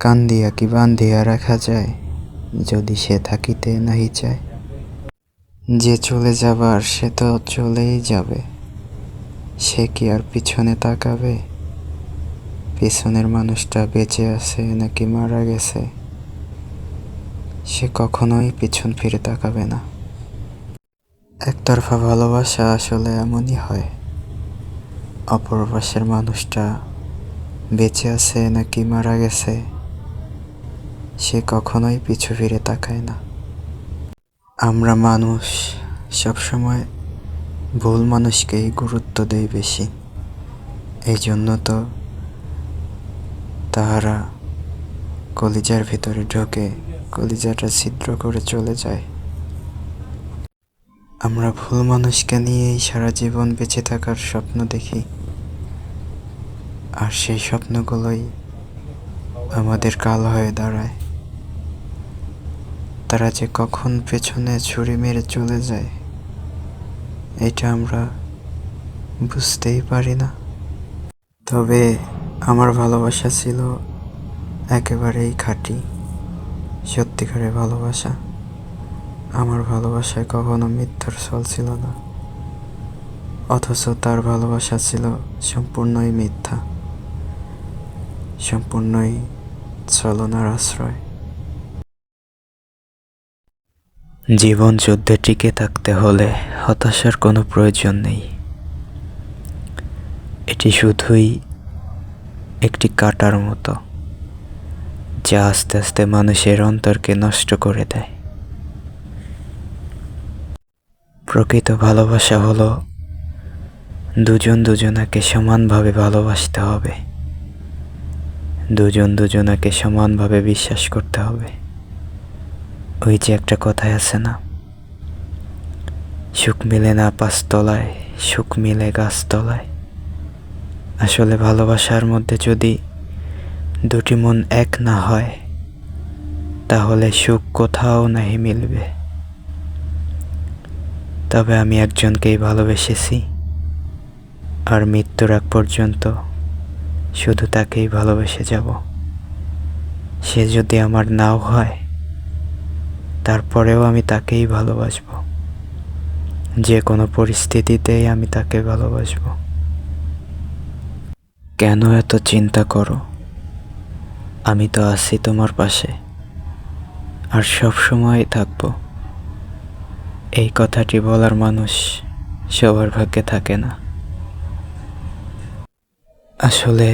কান্দিয়া কি বান্ধিয়া রাখা যায়, যদি সে থাকিতে নাহি চায়। যে চলে যাবার সে তো চলেই যাবে, সে কি আর পিছনে তাকাবে? পিছনের মানুষটা বেঁচে আছে নাকি মারা গেছে, সে কখনোই পিছন ফিরে তাকাবে না। একতরফা ভালোবাসা আসলে এমনই হয়। অপর পাশের মানুষটা বেঁচে আছে নাকি মারা গেছে, সে কখনোই পিছু ফিরে তাকায় না। আমরা মানুষ সবসময় ভুল মানুষকেই গুরুত্ব দেই বেশি। এই জন্য তো তাহারা কলিজার ভিতরে ঢোকে, কলিজাটা ছিদ্র করে চলে যায়। আমরা ভুল মানুষকে নিয়েই সারা জীবন বেঁচে থাকার স্বপ্ন দেখি, আর সেই স্বপ্নগুলোই আমাদের কাল হয়ে দাঁড়ায়। তারা যে কখন পেছনে ছুরি মেরে চলে যায়, এটা আমরা বুঝতেই পারি না। তবে আমার ভালোবাসা ছিল একেবারেই খাঁটি, সত্যিকারের ভালোবাসা। আমার ভালোবাসায় কখনো মিথ্যার ছল ছিল না, অথচ তার ভালোবাসা ছিল সম্পূর্ণই মিথ্যা, সম্পূর্ণই ছলনার আশ্রয়। জীবন যুদ্ধে টিকে থাকতে হলে হতাশার কোনো প্রয়োজন নেই। এটি শুধুই একটি কাঁটার মতো, যা আস্তে আস্তে মানুষের অন্তরকে নষ্ট করে দেয়। প্রকৃত ভালোবাসা হলো দুজন দুজনাকে সমানভাবে ভালোবাসতে হবে, দুজন দুজনাকে সমানভাবে বিশ্বাস করতে হবে। ওই যে একটা কথাই আছে না, সুখ মিলে না পাঁচতলায়, সুখ মিলে গাছতলায়। আসলে ভালোবাসার মধ্যে যদি দুটি মন এক না হয়, তাহলে সুখ কোথাও নাহি মিলবে। তবে আমি একজনকেই ভালোবেসেছি, আর মৃত্যুর আগ পর্যন্ত শুধু তাকেই ভালোবেসে যাব। সে যদি আমার নাও হয়, তারপরেও আমি তাকেই ভালোবাসব। যে কোনো পরিস্থিতিতেই আমি তাকে ভালোবাসব। কেন এত চিন্তা করো? আমি তো আছি তোমার পাশে, আর সব সময় থাকবো। এই কথাটি বলার মানুষ সবার ভাগ্যে থাকে না। আসলে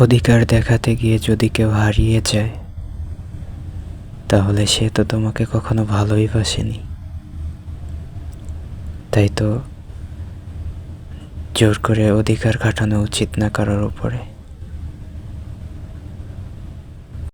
অধিকার দেখাতে গিয়ে যদি কেউ হারিয়ে যায়, তাহলে সে তো তোমাকে কখনো ভালোই বাসেনি। তাই তো জোর করে অধিকার খাটানো উচিত না কারোর উপরে।